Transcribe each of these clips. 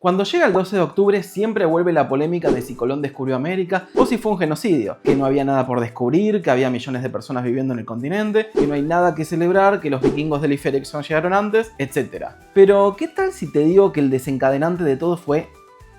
Cuando llega el 12 de octubre siempre vuelve la polémica de si Colón descubrió América o si fue un genocidio, que no había nada por descubrir, que había millones de personas viviendo en el continente, que no hay nada que celebrar, que los vikingos del Iferexon llegaron antes, etc. Pero, ¿qué tal si te digo que el desencadenante de todo fue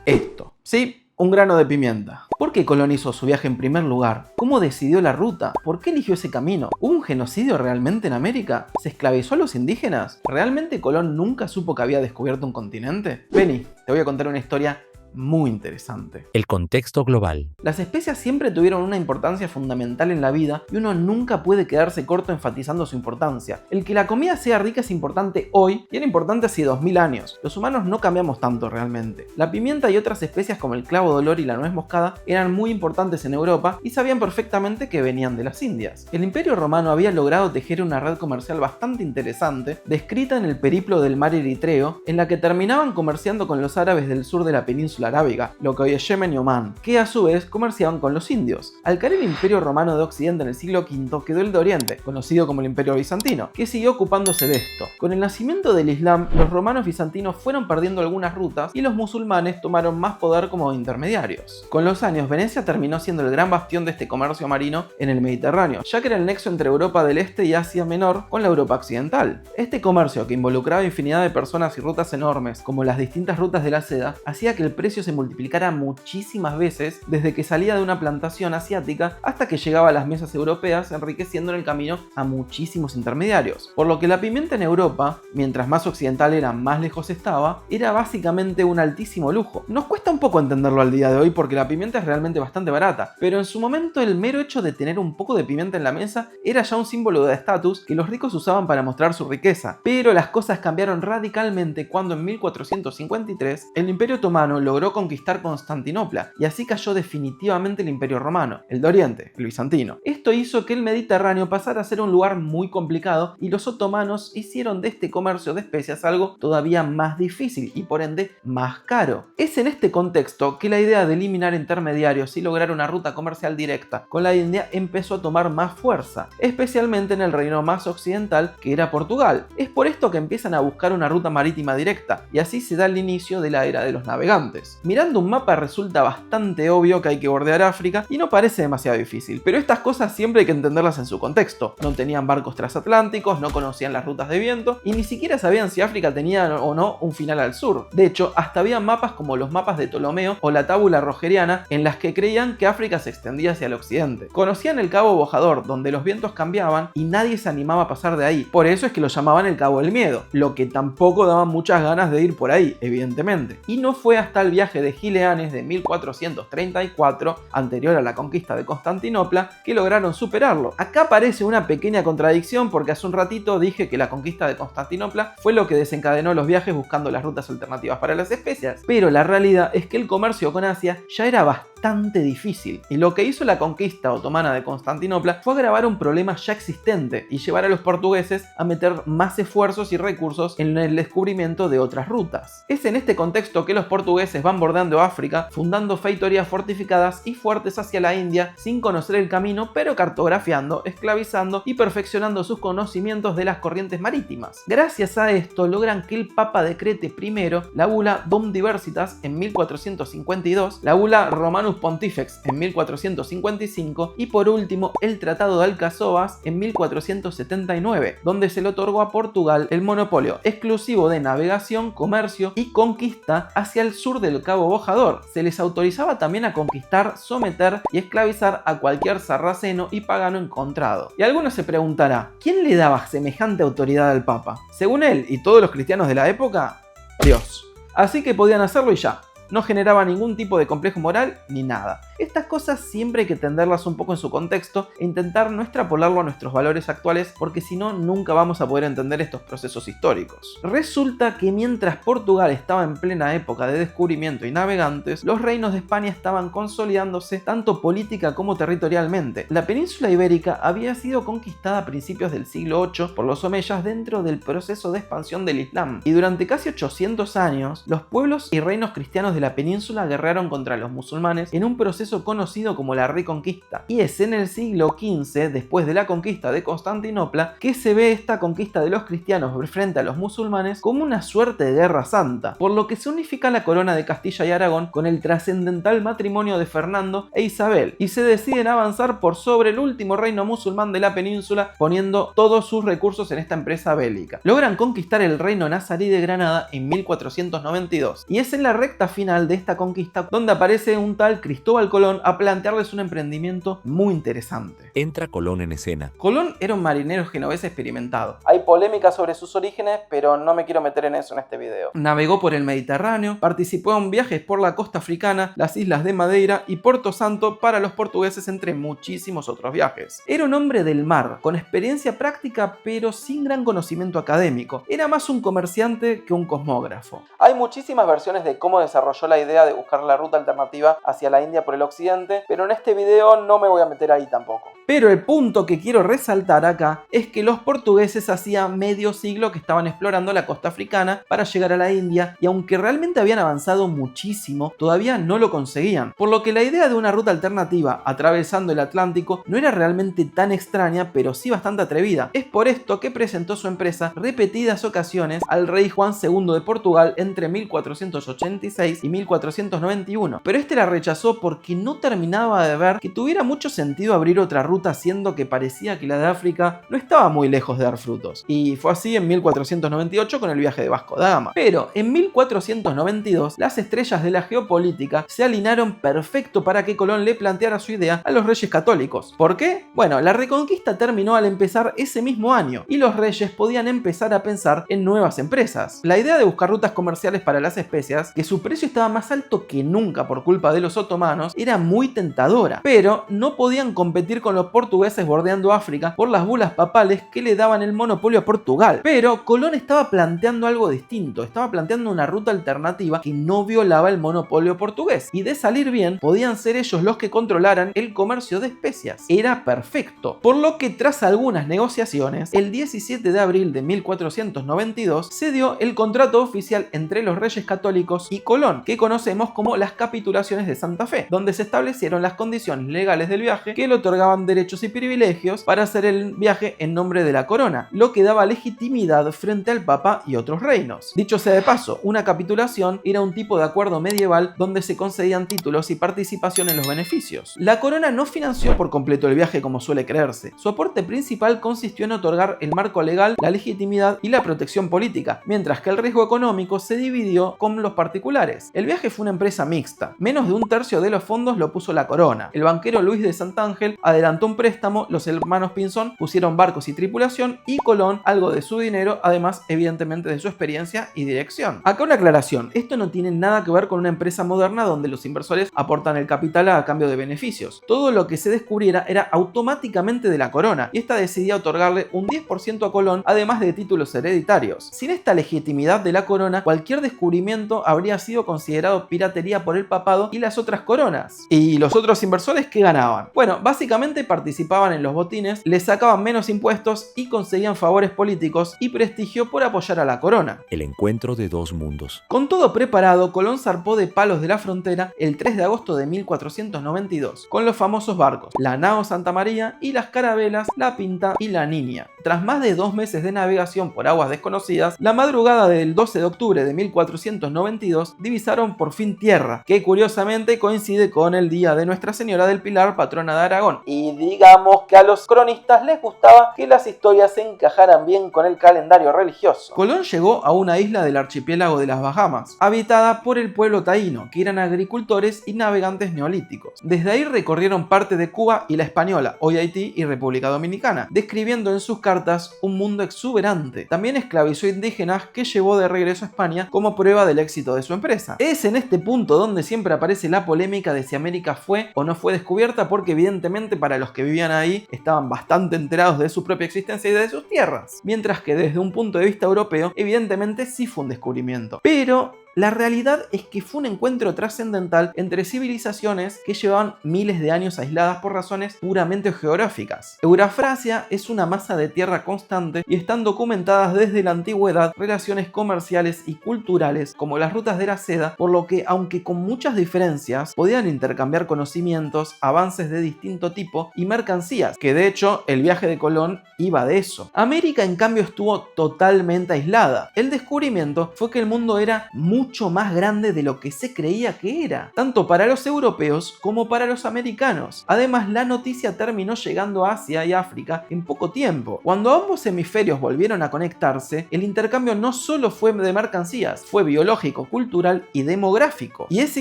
esto? Sí, un grano de pimienta. ¿Por qué Colón hizo su viaje en primer lugar? ¿Cómo decidió la ruta? ¿Por qué eligió ese camino? ¿Hubo un genocidio realmente en América? ¿Se esclavizó a los indígenas? ¿Realmente Colón nunca supo que había descubierto un continente? Vení, te voy a contar una historia muy interesante. El contexto global. Las especias siempre tuvieron una importancia fundamental en la vida y uno nunca puede quedarse corto enfatizando su importancia. El que la comida sea rica es importante hoy y era importante hace 2000 años. Los humanos no cambiamos tanto realmente. La pimienta y otras especias como el clavo de olor y la nuez moscada eran muy importantes en Europa y sabían perfectamente que venían de las Indias. El Imperio Romano había logrado tejer una red comercial bastante interesante, descrita en el periplo del mar Eritreo, en la que terminaban comerciando con los árabes del sur de la península arábiga, lo que hoy es Yemen y Omán, que a su vez comerciaban con los indios. Al caer el Imperio Romano de Occidente en el siglo V, quedó el de Oriente, conocido como el Imperio Bizantino, que siguió ocupándose de esto. Con el nacimiento del Islam, los romanos bizantinos fueron perdiendo algunas rutas y los musulmanes tomaron más poder como intermediarios. Con los años, Venecia terminó siendo el gran bastión de este comercio marino en el Mediterráneo, ya que era el nexo entre Europa del Este y Asia Menor con la Europa Occidental. Este comercio, que involucraba infinidad de personas y rutas enormes, como las distintas rutas de la seda, hacía que el precio se multiplicara muchísimas veces desde que salía de una plantación asiática hasta que llegaba a las mesas europeas, enriqueciendo en el camino a muchísimos intermediarios. Por lo que la pimienta en Europa, mientras más occidental era, más lejos estaba, era básicamente un altísimo lujo. Nos cuesta un poco entenderlo al día de hoy porque la pimienta es realmente bastante barata, pero en su momento el mero hecho de tener un poco de pimienta en la mesa era ya un símbolo de estatus que los ricos usaban para mostrar su riqueza. Pero las cosas cambiaron radicalmente cuando en 1453 el Imperio Otomano logró conquistar Constantinopla y así cayó definitivamente el Imperio Romano, el de Oriente, el bizantino. Esto hizo que el Mediterráneo pasara a ser un lugar muy complicado y los otomanos hicieron de este comercio de especias algo todavía más difícil y por ende más caro. Es en este contexto que la idea de eliminar intermediarios y lograr una ruta comercial directa con la India empezó a tomar más fuerza, especialmente en el reino más occidental que era Portugal. Es por esto que empiezan a buscar una ruta marítima directa y así se da el inicio de la era de los navegantes. Mirando un mapa resulta bastante obvio que hay que bordear África y no parece demasiado difícil, pero estas cosas siempre hay que entenderlas en su contexto. No tenían barcos transatlánticos, no conocían las rutas de viento y ni siquiera sabían si África tenía o no un final al sur. De hecho, hasta había mapas como los mapas de Ptolomeo o la tábula rogeriana en las que creían que África se extendía hacia el occidente. Conocían el Cabo Bojador, donde los vientos cambiaban y nadie se animaba a pasar de ahí. Por eso es que lo llamaban el Cabo del Miedo, lo que tampoco daba muchas ganas de ir por ahí, evidentemente. Y no fue hasta el viaje de Gileanes de 1434, anterior a la conquista de Constantinopla, que lograron superarlo. Acá aparece una pequeña contradicción porque hace un ratito dije que la conquista de Constantinopla fue lo que desencadenó los viajes buscando las rutas alternativas para las especias, pero la realidad es que el comercio con Asia ya era bastante difícil y lo que hizo la conquista otomana de Constantinopla fue agravar un problema ya existente y llevar a los portugueses a meter más esfuerzos y recursos en el descubrimiento de otras rutas. Es en este contexto que los portugueses van bordeando África, fundando feitorías fortificadas y fuertes hacia la India sin conocer el camino, pero cartografiando, esclavizando y perfeccionando sus conocimientos de las corrientes marítimas. Gracias a esto logran que el Papa decrete primero la bula Dom Diversitas en 1452, la bula Romanus Pontifex en 1455 y por último el Tratado de Alcazovas en 1479, donde se le otorgó a Portugal el monopolio exclusivo de navegación, comercio y conquista hacia el sur del Cabo Bojador. Se les autorizaba también a conquistar, someter y esclavizar a cualquier sarraceno y pagano encontrado. Y alguno se preguntará, ¿quién le daba semejante autoridad al Papa? Según él y todos los cristianos de la época, Dios. Así que podían hacerlo y ya. No generaba ningún tipo de complejo moral ni nada. Estas cosas siempre hay que entenderlas un poco en su contexto e intentar no extrapolarlo a nuestros valores actuales porque si no nunca vamos a poder entender estos procesos históricos. Resulta que mientras Portugal estaba en plena época de descubrimiento y navegantes, los reinos de España estaban consolidándose tanto política como territorialmente. La península ibérica había sido conquistada a principios del siglo VIII por los omeyas dentro del proceso de expansión del Islam y durante casi 800 años los pueblos y reinos cristianos de la península guerrearon contra los musulmanes en un proceso conocido como la Reconquista. Y es en el siglo XV, después de la conquista de Constantinopla, que se ve esta conquista de los cristianos frente a los musulmanes como una suerte de guerra santa, por lo que se unifica la corona de Castilla y Aragón con el trascendental matrimonio de Fernando e Isabel, y se deciden avanzar por sobre el último reino musulmán de la península, poniendo todos sus recursos en esta empresa bélica. Logran conquistar el reino nazarí de Granada en 1492, y es en la recta final de esta conquista donde aparece un tal Cristóbal Colón a plantearles un emprendimiento muy interesante. Entra Colón en escena. Colón era un marinero genovés experimentado. Hay polémica sobre sus orígenes, pero no me quiero meter en eso en este video. Navegó por el Mediterráneo, participó en viajes por la costa africana, las islas de Madeira y Porto Santo para los portugueses, entre muchísimos otros viajes. Era un hombre del mar, con experiencia práctica pero sin gran conocimiento académico. Era más un comerciante que un cosmógrafo. Hay muchísimas versiones de cómo desarrolló la idea de buscar la ruta alternativa hacia la India por el occidente, pero en este video no me voy a meter ahí tampoco. Pero el punto que quiero resaltar acá es que los portugueses hacía medio siglo que estaban explorando la costa africana para llegar a la India, y aunque realmente habían avanzado muchísimo, todavía no lo conseguían, por lo que la idea de una ruta alternativa atravesando el Atlántico no era realmente tan extraña, pero sí bastante atrevida. Es por esto que presentó su empresa repetidas ocasiones al rey Juan II de Portugal entre 1486 y 1491, pero este la rechazó porque no terminaba de ver que tuviera mucho sentido abrir otra ruta, siendo que parecía que la de África no estaba muy lejos de dar frutos. Y fue así en 1498 con el viaje de Vasco da Gama. Pero en 1492 las estrellas de la geopolítica se alinearon perfecto para que Colón le planteara su idea a los reyes católicos. ¿Por qué? Bueno, la Reconquista terminó al empezar ese mismo año y los reyes podían empezar a pensar en nuevas empresas. La idea de buscar rutas comerciales para las especias, que su precio estaba más alto que nunca por culpa de los otomanos, era muy tentadora, pero no podían competir con los portugueses bordeando África por las bulas papales que le daban el monopolio a Portugal. Pero Colón estaba planteando algo distinto, estaba planteando una ruta alternativa que no violaba el monopolio portugués, y de salir bien podían ser ellos los que controlaran el comercio de especias. Era perfecto, por lo que tras algunas negociaciones, el 17 de abril de 1492 se dio el contrato oficial entre los reyes católicos y Colón, que conocemos como las capitulaciones de Santa Fe, donde se establecieron las condiciones legales del viaje que le otorgaban derechos y privilegios para hacer el viaje en nombre de la corona, lo que daba legitimidad frente al Papa y otros reinos. Dicho sea de paso, una capitulación era un tipo de acuerdo medieval donde se concedían títulos y participación en los beneficios. La corona no financió por completo el viaje como suele creerse. Su aporte principal consistió en otorgar el marco legal, la legitimidad y la protección política, mientras que el riesgo económico se dividió con los particulares. El viaje fue una empresa mixta. Menos de un tercio de los fondos lo puso la corona. El banquero Luis de Santángel adelantó un préstamo, los hermanos Pinzón pusieron barcos y tripulación, y Colón algo de su dinero, además evidentemente de su experiencia y dirección. Acá una aclaración, esto no tiene nada que ver con una empresa moderna donde los inversores aportan el capital a cambio de beneficios. Todo lo que se descubriera era automáticamente de la corona, y esta decidía otorgarle un 10% a Colón, además de títulos hereditarios. Sin esta legitimidad de la corona, cualquier descubrimiento habría sido considerado piratería por el papado y las otras coronas. ¿Y los otros inversores qué ganaban? Bueno, básicamente participaban en los botines, les sacaban menos impuestos y conseguían favores políticos y prestigio por apoyar a la corona. El encuentro de dos mundos. Con todo preparado, Colón zarpó de Palos de la Frontera el 3 de agosto de 1492, con los famosos barcos, la Nao Santa María y las carabelas La Pinta y La Niña. Tras más de 2 meses de navegación por aguas desconocidas, la madrugada del 12 de octubre de 1492 divisaron por fin tierra, que curiosamente coincide con el día de Nuestra Señora del Pilar, patrona de Aragón. Y digamos que a los cronistas les gustaba que las historias se encajaran bien con el calendario religioso. Colón llegó a una isla del archipiélago de las Bahamas, habitada por el pueblo taíno, que eran agricultores y navegantes neolíticos. Desde ahí recorrieron parte de Cuba y la Española, hoy Haití y República Dominicana, describiendo en sus cartas un mundo exuberante. También esclavizó indígenas que llevó de regreso a España como prueba del éxito de su empresa. Es en este punto donde siempre aparece la polémica de si América fue o no fue descubierta, porque evidentemente para los que vivían ahí estaban bastante enterados de su propia existencia y de sus tierras, mientras que desde un punto de vista europeo evidentemente sí fue un descubrimiento. Pero La realidad es que fue un encuentro trascendental entre civilizaciones que llevaban miles de años aisladas por razones puramente geográficas. Eurafrasia es una masa de tierra constante y están documentadas desde la antigüedad relaciones comerciales y culturales como las rutas de la seda, por lo que, aunque con muchas diferencias, podían intercambiar conocimientos, avances de distinto tipo y mercancías, que de hecho el viaje de Colón iba de eso. América, en cambio, estuvo totalmente aislada. El descubrimiento fue que el mundo era mucho más grande de lo que se creía que era, tanto para los europeos como para los americanos. Además, la noticia terminó llegando a Asia y África en poco tiempo. Cuando ambos hemisferios volvieron a conectarse, el intercambio no solo fue de mercancías, fue biológico, cultural y demográfico. Y ese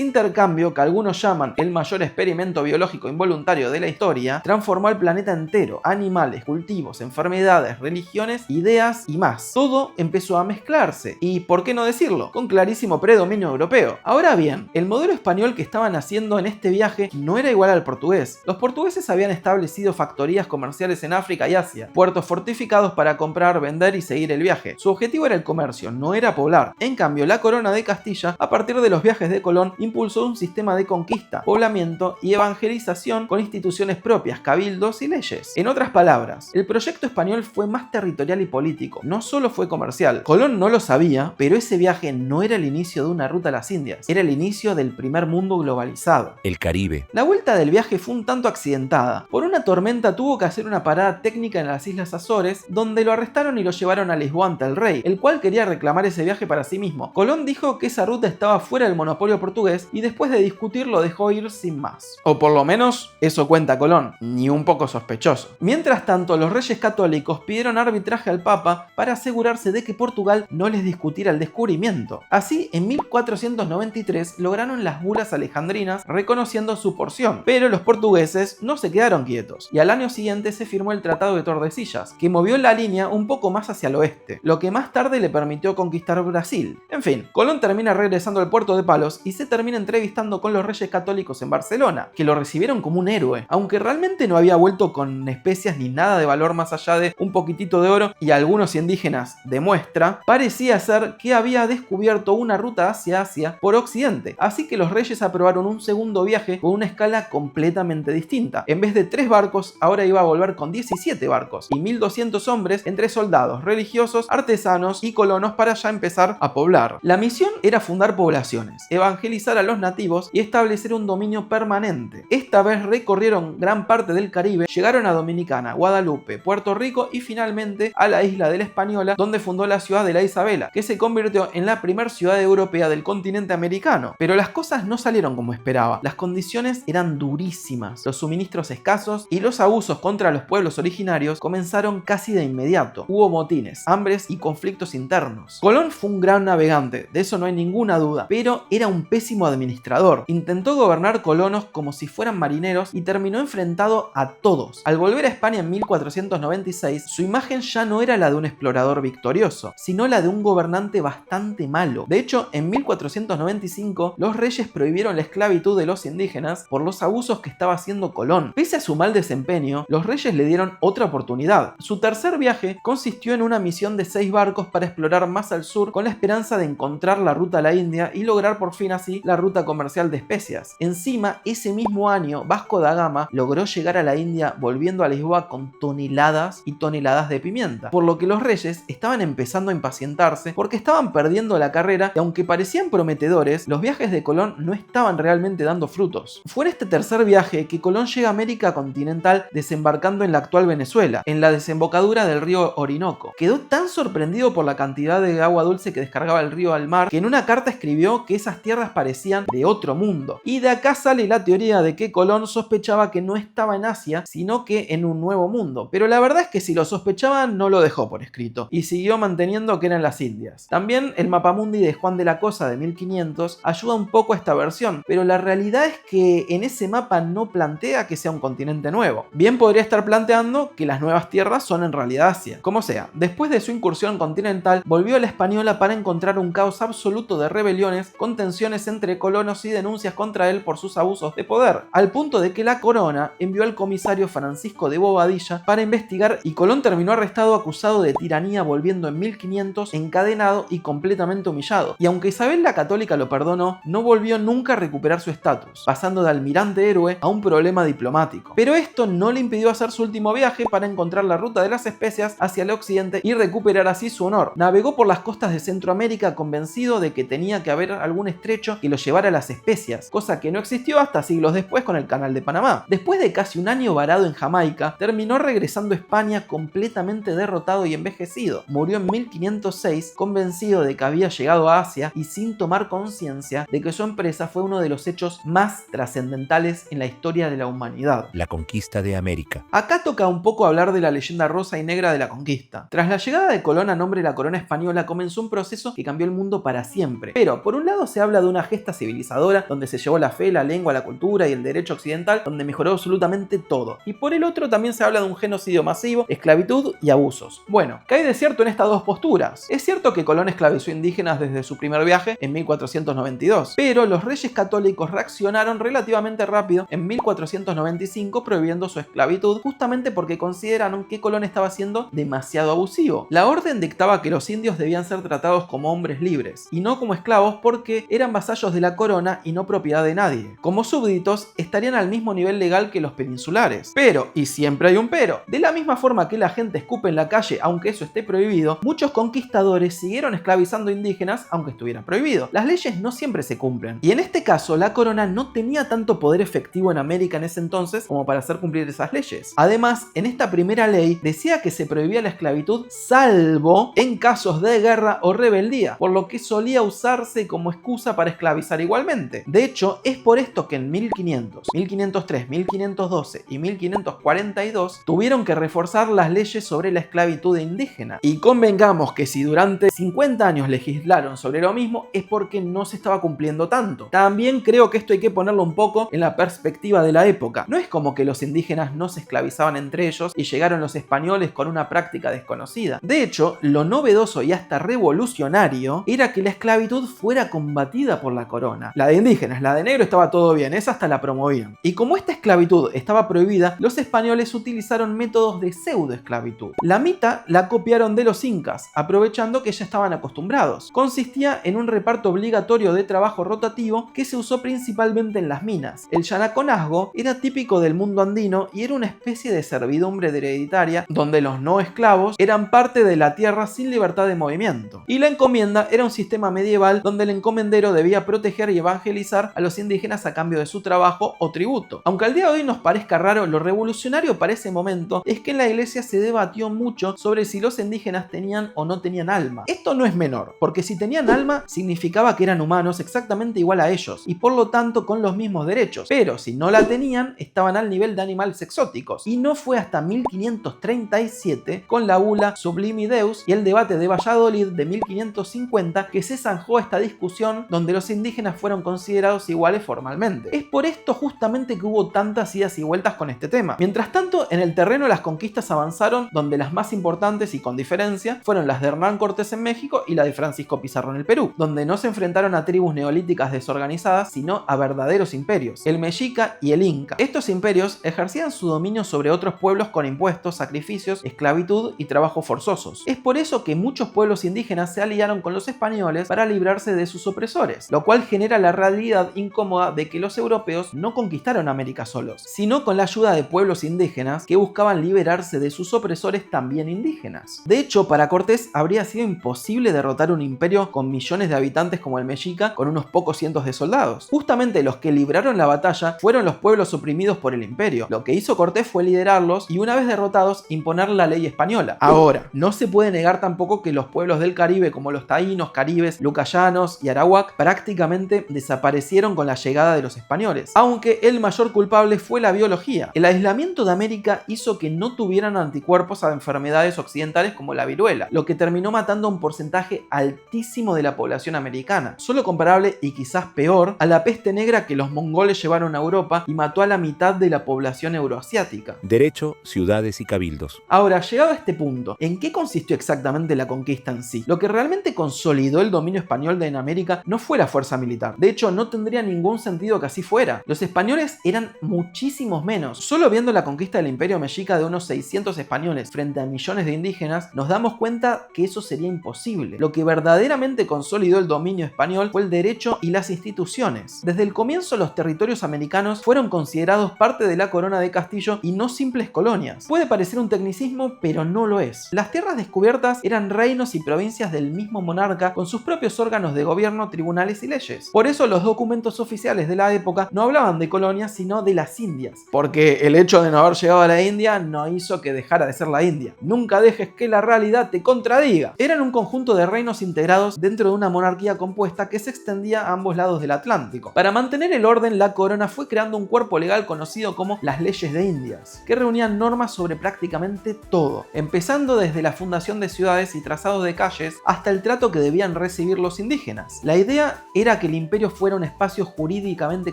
intercambio, que algunos llaman el mayor experimento biológico involuntario de la historia, transformó al planeta entero: animales, cultivos, enfermedades, religiones, ideas y más. Todo empezó a mezclarse, y por qué no decirlo, con clarísimo predominio europeo. Ahora bien, el modelo español que estaban haciendo en este viaje no era igual al portugués. Los portugueses habían establecido factorías comerciales en África y Asia, puertos fortificados para comprar, vender y seguir el viaje. Su objetivo era el comercio, no era poblar. En cambio, la corona de Castilla, a partir de los viajes de Colón, impulsó un sistema de conquista, poblamiento y evangelización con instituciones propias, cabildos y leyes. En otras palabras, el proyecto español fue más territorial y político, no solo fue comercial. Colón no lo sabía, pero ese viaje no era el inicio de una ruta a las Indias, era el inicio del primer mundo globalizado. El Caribe. La vuelta del viaje fue un tanto accidentada. Por una tormenta tuvo que hacer una parada técnica en las Islas Azores, donde lo arrestaron y lo llevaron a Lisboa ante el rey, el cual quería reclamar ese viaje para sí mismo. Colón dijo que esa ruta estaba fuera del monopolio portugués y después de discutir lo dejó ir sin más. O por lo menos eso cuenta Colón, ni un poco sospechoso. Mientras tanto, los reyes católicos pidieron arbitraje al Papa para asegurarse de que Portugal no les discutiera el descubrimiento. Así, en 1493 lograron las bulas alejandrinas reconociendo su porción, pero los portugueses no se quedaron quietos, y al año siguiente se firmó el Tratado de Tordesillas, que movió la línea un poco más hacia el oeste, lo que más tarde le permitió conquistar Brasil. En fin, Colón termina regresando al puerto de Palos y se termina entrevistando con los reyes católicos en Barcelona, que lo recibieron como un héroe, aunque realmente no había vuelto con especias ni nada de valor más allá de un poquitito de oro y algunos indígenas de muestra. Parecía ser que había descubierto una ruta hacia Asia por occidente, así que los reyes aprobaron un segundo viaje con una escala completamente distinta. En vez de 3 barcos, ahora iba a volver con 17 barcos y 1200 hombres entre soldados, religiosos, artesanos y colonos para ya empezar a poblar. La misión era fundar poblaciones, evangelizar a los nativos y establecer un dominio permanente. Esta vez recorrieron gran parte del Caribe, llegaron a Dominicana, Guadalupe, Puerto Rico y finalmente a la isla de la Española, donde fundó la ciudad de la Isabela, que se convirtió en la primera ciudad europea del continente americano. Pero las cosas no salieron como esperaba. Las condiciones eran durísimas, los suministros escasos y los abusos contra los pueblos originarios comenzaron casi de inmediato. Hubo motines, hambres y conflictos internos. Colón fue un gran navegante, de eso no hay ninguna duda, pero era un pésimo administrador. Intentó gobernar colonos como si fueran marineros y terminó enfrentado a todos. Al volver a España en 1496, su imagen ya no era la de un explorador victorioso, sino la de un gobernante bastante malo. De hecho, en 1495, los reyes prohibieron la esclavitud de los indígenas por los abusos que estaba haciendo Colón. Pese a su mal desempeño, los reyes le dieron otra oportunidad. Su tercer viaje consistió en una misión de 6 barcos para explorar más al sur con la esperanza de encontrar la ruta a la India y lograr por fin así la ruta comercial de especias. Encima, ese mismo año, Vasco da Gama logró llegar a la India volviendo a Lisboa con toneladas y toneladas de pimienta, por lo que los reyes estaban empezando a impacientarse porque estaban perdiendo la carrera y aunque parecían prometedores, los viajes de Colón no estaban realmente dando frutos. Fue en este tercer viaje que Colón llega a América continental desembarcando en la actual Venezuela, en la desembocadura del río Orinoco. Quedó tan sorprendido por la cantidad de agua dulce que descargaba el río al mar que en una carta escribió que esas tierras parecían de otro mundo. Y de acá sale la teoría de que Colón sospechaba que no estaba en Asia, sino que en un nuevo mundo. Pero la verdad es que si lo sospechaba no lo dejó por escrito y siguió manteniendo que eran las Indias. También el mapamundi de Juan de la Cosa de 1500 ayuda un poco a esta versión, pero la realidad es que en ese mapa no plantea que sea un continente nuevo. Bien podría estar planteando que las nuevas tierras son en realidad Asia. Como sea, después de su incursión continental, volvió a la Española para encontrar un caos absoluto de rebeliones, con tensiones entre colonos y denuncias contra él por sus abusos de poder, al punto de que la corona envió al comisario Francisco de Bobadilla para investigar y Colón terminó arrestado acusado de tiranía volviendo en 1500 encadenado y completamente humillado. Y aunque Isabel la Católica lo perdonó, no volvió nunca a recuperar su estatus, pasando de almirante héroe a un problema diplomático. Pero esto no le impidió hacer su último viaje para encontrar la ruta de las especias hacia el occidente y recuperar así su honor. Navegó por las costas de Centroamérica convencido de que tenía que haber algún estrecho que lo llevara a las especias, cosa que no existió hasta siglos después con el Canal de Panamá. Después de casi un año varado en Jamaica, terminó regresando a España completamente derrotado y envejecido. Murió en 1506 convencido de que había llegado a Asia y sin tomar conciencia de que su empresa fue uno de los hechos más trascendentales en la historia de la humanidad. La conquista de América. Acá toca un poco hablar de la leyenda rosa y negra de la conquista. Tras la llegada de Colón a nombre de la corona española comenzó un proceso que cambió el mundo para siempre. Pero por un lado se habla de una gesta civilizadora donde se llevó la fe, la lengua, la cultura y el derecho occidental, donde mejoró absolutamente todo. Y por el otro también se habla de un genocidio masivo, esclavitud y abusos. Bueno, ¿qué hay de cierto en estas dos posturas? Es cierto que Colón esclavizó indígenas desde su primer viaje en 1492, pero los reyes católicos reaccionaron relativamente rápido en 1495 prohibiendo su esclavitud justamente porque consideraron que Colón estaba siendo demasiado abusivo. La orden dictaba que los indios debían ser tratados como hombres libres y no como esclavos porque eran vasallos de la corona y no propiedad de nadie. Como súbditos estarían al mismo nivel legal que los peninsulares. Pero, y siempre hay un pero, de la misma forma que la gente escupe en la calle aunque eso esté prohibido, muchos conquistadores siguieron esclavizando indígenas aunque estuviera prohibido. Las leyes no siempre se cumplen. Y en este caso la corona no tenía tanto poder efectivo en América en ese entonces como para hacer cumplir esas leyes. Además, en esta primera ley decía que se prohibía la esclavitud salvo en casos de guerra o rebeldía, por lo que solía usarse como excusa para esclavizar igualmente. De hecho, es por esto que en 1500, 1503, 1512 y 1542 tuvieron que reforzar las leyes sobre la esclavitud indígena. Y convengamos que si durante 50 años legislaron sobre lo mismo es porque no se estaba cumpliendo tanto. También creo que esto hay que ponerlo un poco en la perspectiva de la época. No es como que los indígenas no se esclavizaban entre ellos y llegaron los españoles con una práctica desconocida. De hecho, lo novedoso y hasta revolucionario era que la esclavitud fuera combatida por la corona. La de indígenas, la de negro estaba todo bien, esa hasta la promovían. Y como esta esclavitud estaba prohibida, los españoles utilizaron métodos de pseudoesclavitud. La mitad la copiaron de los incas, aprovechando que ya estaban acostumbrados. Consistía en un reparto obligatorio de trabajo rotativo que se usó principalmente en las minas. El yanaconazgo era típico del mundo andino y era una especie de servidumbre hereditaria donde los no esclavos eran parte de la tierra sin libertad de movimiento. Y la encomienda era un sistema medieval donde el encomendero debía proteger y evangelizar a los indígenas a cambio de su trabajo o tributo. Aunque al día de hoy nos parezca raro, lo revolucionario para ese momento es que en la iglesia se debatió mucho sobre si los indígenas tenían o no tenían alma. Esto no es menor, porque si tenían alma significaba que eran humanos exactamente igual a ellos y por lo tanto con los mismos derechos, pero si no la tenían estaban al nivel de animales exóticos. Y no fue hasta 1537 con la bula Sublimi Deus y el debate de Valladolid de 1550 que se zanjó esta discusión donde los indígenas fueron considerados iguales formalmente. Es por esto justamente que hubo tantas idas y vueltas con este tema. Mientras tanto, en el terreno las conquistas avanzaron, donde las más importantes y con diferencia fueron las de Hernán Cortés en México y la de Francisco Pizarro en el Perú, donde no se enfrentaron a tribus neolíticas desorganizadas, sino a verdaderos imperios, el mexica y el inca. Estos imperios ejercían su dominio sobre otros pueblos con impuestos, sacrificios, esclavitud y trabajos forzosos. Es por eso que muchos pueblos indígenas se aliaron con los españoles para librarse de sus opresores, lo cual genera la realidad incómoda de que los europeos no conquistaron América solos, sino con la ayuda de pueblos indígenas que buscaban liberarse de sus opresores también indígenas. De hecho, para Cortés habría sido imposible derrotar un imperio con millones de habitantes como el mexica con unos pocos cientos de soldados. Justamente los que libraron la batalla fueron los pueblos oprimidos por el imperio. Lo que hizo Cortés fue liderarlos y una vez derrotados imponer la ley española. Ahora, no se puede negar tampoco que los pueblos del Caribe como los taínos, caribes, lucayanos y arawak prácticamente desaparecieron con la llegada de los españoles, aunque el mayor culpable fue la biología. El aislamiento de América hizo que no tuvieran anticuerpos a enfermedades occidentales como la viruela, lo que terminó matando a un porcentaje altísimo de la población americana, solo comparable y quizás peor a la peste negra que los mongoles llevaron a Europa y mató a la mitad de la población euroasiática. Derecho, ciudades y cabildos. Ahora, llegado a este punto, ¿en qué consistió exactamente la conquista en sí? Lo que realmente consolidó el dominio español en América no fue la fuerza militar. De hecho, no tendría ningún sentido que así fuera. Los españoles eran muchísimos menos. Solo viendo la conquista del Imperio Mexica de unos 600 españoles frente a millones de indígenas, nos damos cuenta que eso sería imposible. Lo que verdaderamente consolidó el dominio español fue el derecho y las instituciones. Desde el comienzo los territorios americanos fueron considerados parte de la corona de Castillo y no simples colonias. Puede parecer un tecnicismo, pero no lo es. Las tierras descubiertas eran reinos y provincias del mismo monarca con sus propios órganos de gobierno, tribunales y leyes. Por eso los documentos oficiales de la época no hablaban de colonias, sino de las Indias. Porque el hecho de no haber llegado a la India no hizo que dejara de ser la India. Nunca dejes que la realidad te contradiga. Eran un conjunto de reinos integrados dentro de una monarquía compuesta que se extendía a ambos lados del Atlántico. Para mantener el orden, la corona fue creando un cuerpo legal conocido como las leyes de Indias, que reunían normas sobre prácticamente todo, empezando desde la fundación de ciudades y trazados de calles hasta el trato que debían recibir los indígenas. La idea era que el imperio fuera un espacio jurídicamente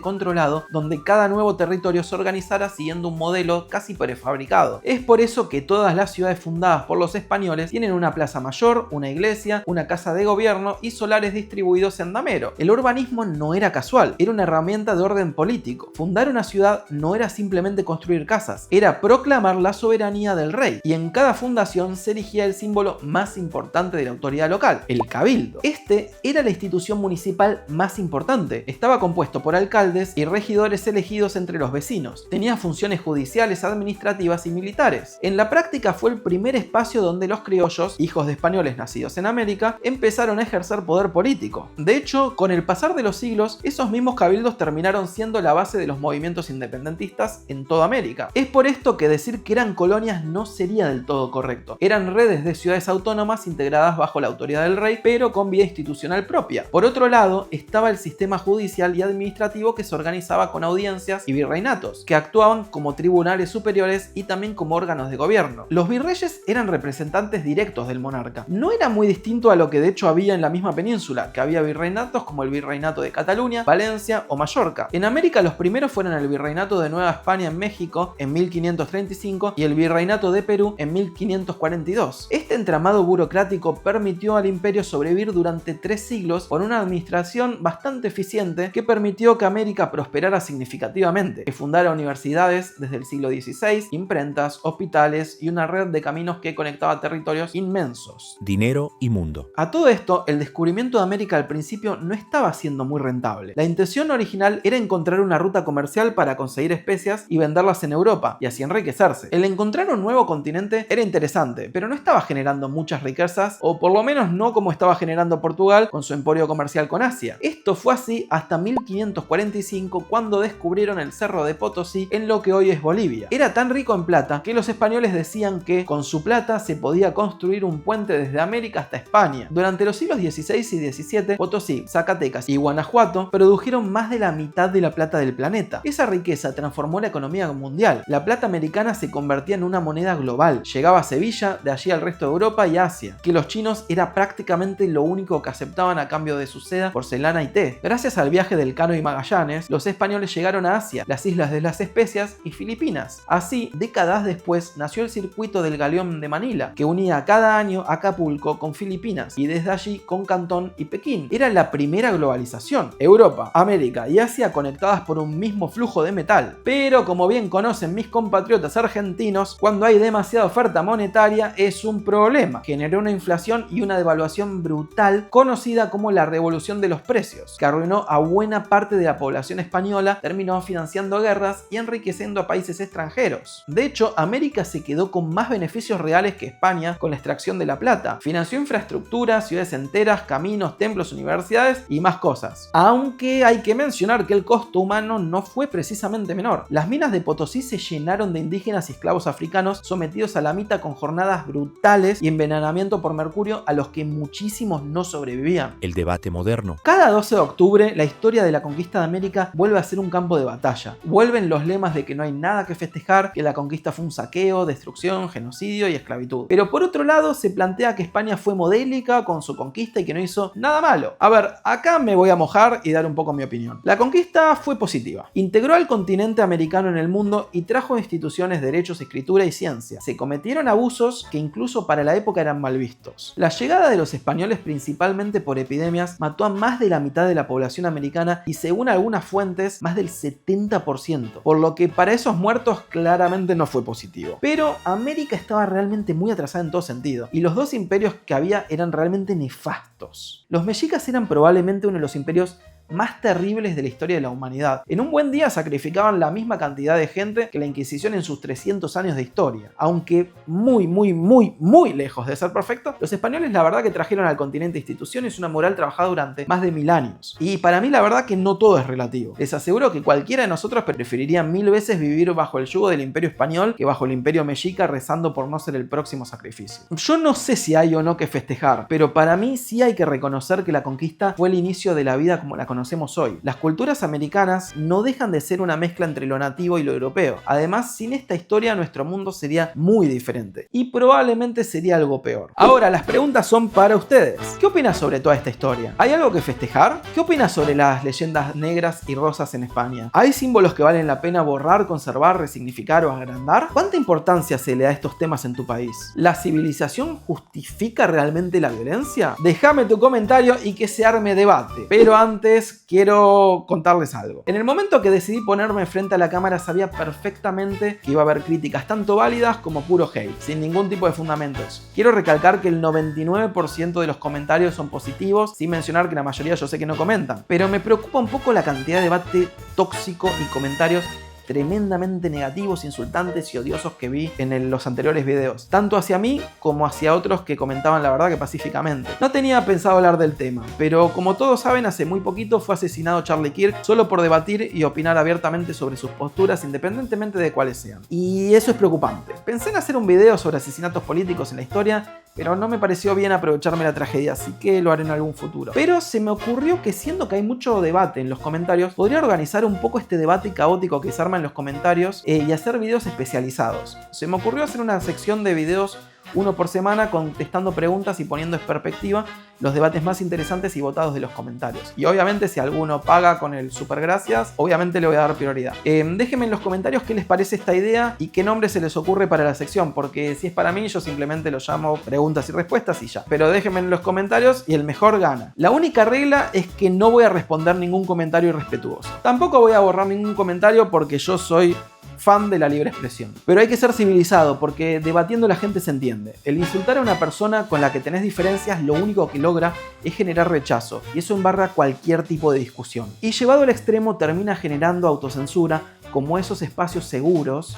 controlado donde cada nuevo territorio se organizara siguiendo un modelo casi prefabricado. Es por eso que todas las ciudades fundadas por los españoles tienen una plaza mayor, una iglesia, una casa de gobierno y solares distribuidos en damero. El urbanismo no era casual, era una herramienta de orden político. Fundar una ciudad no era simplemente construir casas, era proclamar la soberanía del rey, y en cada fundación se erigía el símbolo más importante de la autoridad local, el cabildo. Este era la institución municipal más importante. Estaba compuesto por alcaldes y regidores elegidos entre los vecinos. Tenía funciones judiciales, administrativas y militares. En la práctica fue el primer espacio donde los criollos, hijos de españoles nacidos en América, empezaron a ejercer poder político. De hecho, con el pasar de los siglos, esos mismos cabildos terminaron siendo la base de los movimientos independentistas en toda América. Es por esto que decir que eran colonias no sería del todo correcto. Eran redes de ciudades autónomas integradas bajo la autoridad del rey, pero con vida institucional propia. Por otro lado, estaba el sistema judicial y administrativo que se organizaba con audiencias y virreinatos, que actuaban como tribunales superiores y también como órganos de gobierno. Los virreyes eran representantes directos del monarca. No era muy distinto a lo que de hecho había en la misma península, que había virreinatos como el virreinato de Cataluña, Valencia o Mallorca. En América los primeros fueron el virreinato de Nueva España en México en 1535 y el virreinato de Perú en 1542. Este entramado burocrático permitió al imperio sobrevivir durante 3 siglos con una administración bastante eficiente que permitió que América prosperara significativamente, que fundara universidades desde el siglo XVI, imprentas, hospitales y una red de caminos que conectaba territorios inmensos. Dinero y mundo. A todo esto, el descubrimiento de América al principio no estaba siendo muy rentable. La intención original era encontrar una ruta comercial para conseguir especias y venderlas en Europa, y así enriquecerse. El encontrar un nuevo continente era interesante, pero no estaba generando muchas riquezas, o por lo menos no como estaba generando Portugal con su emporio comercial con Asia. Esto fue así hasta 1545, cuando descubrieron el Cerro de Potosí en lo que hoy es Bolivia. Era tan rico en plata que los españoles decían que con su plata se podía construir un puente desde América hasta España. Durante los siglos XVI y XVII, Potosí, Zacatecas y Guanajuato produjeron más de la mitad de la plata del planeta. Esa riqueza transformó la economía mundial. La plata americana se convertía en una moneda global. Llegaba a Sevilla, de allí al resto de Europa y Asia, que los chinos era prácticamente lo único que aceptaban a cambio de su seda, porcelana y té. Gracias al viaje del Cano y Magallanes, los españoles llegaron a Asia, las islas de las Especias y Filipinas. Así, décadas después, nació el circuito del Galeón de Manila, que unía cada año Acapulco con Filipinas y desde allí con Cantón y Pekín. Era la primera globalización. Europa, América y Asia conectadas por un mismo flujo de metal. Pero como bien conocen mis compatriotas argentinos, cuando hay demasiada oferta monetaria es un problema. Generó una inflación y una devaluación brutal conocida como la revolución de los precios, que arruinó a buena parte de la población española, terminó financiando guerras y enriqueciendo a países extranjeros. De hecho, América se quedó con más beneficios reales que España con la extracción de la plata. Financió infraestructura, ciudades enteras, caminos, templos, universidades y más cosas. Aunque hay que mencionar que el costo humano no fue precisamente menor. Las minas de Potosí se llenaron de indígenas y esclavos africanos sometidos a la mita con jornadas brutales y envenenamiento por mercurio a los que muchísimos no sobrevivían. El debate moderno. Cada 12 de octubre, la historia de la conquista de América vuelve a ser un campo de batalla. Vuelven los lemas de que no hay nada que festejar, que la conquista fue un saqueo, destrucción, genocidio y esclavitud. Pero por otro lado, se plantea que España fue modélica con su conquista y que no hizo nada malo. A ver, acá me voy a mojar y dar un poco mi opinión. La conquista fue positiva. Integró al continente americano en el mundo y trajo instituciones, derechos, escritura y ciencia. Se cometieron abusos que incluso para la época eran mal vistos. La llegada de los españoles, principalmente por epidemias, mató a más de la mitad de la población americana y según algunas fuentes, más del 70%. Por lo que para esos muertos claramente no fue positivo. Pero América estaba realmente muy atrasada en todo sentido y los dos imperios que había eran realmente nefastos. impuestos. Los mexicas eran probablemente uno de los imperios más terribles de la historia de la humanidad. En un buen día sacrificaban la misma cantidad de gente que la Inquisición en sus 300 años de historia. Aunque muy lejos de ser perfecto, los españoles la verdad que trajeron al continente instituciones y una moral trabajada durante más de 1000 años. Y para mí la verdad que no todo es relativo. Les aseguro que cualquiera de nosotros preferiría 1000 veces vivir bajo el yugo del Imperio Español que bajo el Imperio Mexica rezando por no ser el próximo sacrificio. Yo no sé si hay o no que festejar, pero para mí sí hay que reconocer que la conquista fue el inicio de la vida como la conocemos hoy. Las culturas americanas no dejan de ser una mezcla entre lo nativo y lo europeo. Además, sin esta historia nuestro mundo sería muy diferente y probablemente sería algo peor. Ahora, las preguntas son para ustedes. ¿Qué opinas sobre toda esta historia? ¿Hay algo que festejar? ¿Qué opinas sobre las leyendas negras y rosas en España? ¿Hay símbolos que valen la pena borrar, conservar, resignificar o agrandar? ¿Cuánta importancia se le da a estos temas en tu país? ¿La civilización justifica realmente la violencia? Déjame tu comentario y que se arme debate. Pero antes quiero contarles algo. En el momento que decidí ponerme frente a la cámara sabía perfectamente que iba a haber críticas tanto válidas como puro hate, sin ningún tipo de fundamentos. Quiero recalcar que el 99% de los comentarios son positivos, sin mencionar que la mayoría yo sé que no comentan. Pero me preocupa un poco la cantidad de debate tóxico y comentarios tremendamente negativos, insultantes y odiosos que vi en los anteriores videos, tanto hacia mí como hacia otros que comentaban la verdad que pacíficamente. No tenía pensado hablar del tema, pero como todos saben, hace muy poquito fue asesinado Charlie Kirk solo por debatir y opinar abiertamente sobre sus posturas independientemente de cuáles sean. Y eso es preocupante. Pensé en hacer un video sobre asesinatos políticos en la historia, pero no me pareció bien aprovecharme la tragedia, así que lo haré en algún futuro. Pero se me ocurrió que siendo que hay mucho debate en los comentarios, podría organizar un poco este debate caótico que se arma en los comentarios y hacer videos especializados. Se me ocurrió hacer una sección de videos uno por semana contestando preguntas y poniendo en perspectiva los debates más interesantes y votados de los comentarios. Y obviamente si alguno paga con el super gracias, obviamente le voy a dar prioridad. Déjenme en los comentarios qué les parece esta idea y qué nombre se les ocurre para la sección, porque si es para mí yo simplemente lo llamo preguntas y respuestas y ya. Pero déjenme en los comentarios y el mejor gana. La única regla es que no voy a responder ningún comentario irrespetuoso. Tampoco voy a borrar ningún comentario porque yo soy fan de la libre expresión. Pero hay que ser civilizado porque debatiendo la gente se entiende. El insultar a una persona con la que tenés diferencias lo único que logra es generar rechazo y eso embarra cualquier tipo de discusión. Y llevado al extremo termina generando autocensura como esos espacios seguros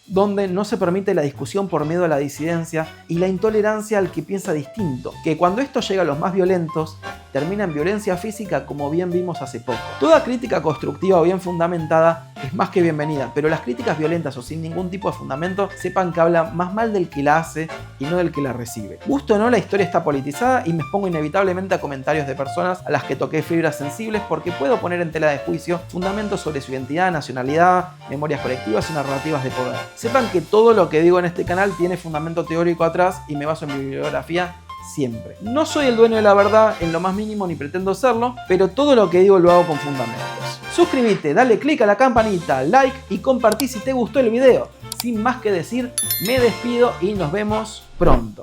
donde no se permite la discusión por miedo a la disidencia y la intolerancia al que piensa distinto, que cuando esto llega a los más violentos, termina en violencia física como bien vimos hace poco. Toda crítica constructiva o bien fundamentada es más que bienvenida, pero las críticas violentas o sin ningún tipo de fundamento sepan que habla más mal del que la hace y no del que la recibe. Gusto o no, la historia está politizada y me expongo inevitablemente a comentarios de personas a las que toqué fibras sensibles porque puedo poner en tela de juicio fundamentos sobre su identidad, nacionalidad, memorias colectivas y narrativas de poder. Sepan que todo lo que digo en este canal tiene fundamento teórico atrás y me baso en mi bibliografía siempre. No soy el dueño de la verdad en lo más mínimo ni pretendo serlo, pero todo lo que digo lo hago con fundamentos. Suscríbete, dale click a la campanita, like y compartí si te gustó el video. Sin más que decir, me despido y nos vemos pronto.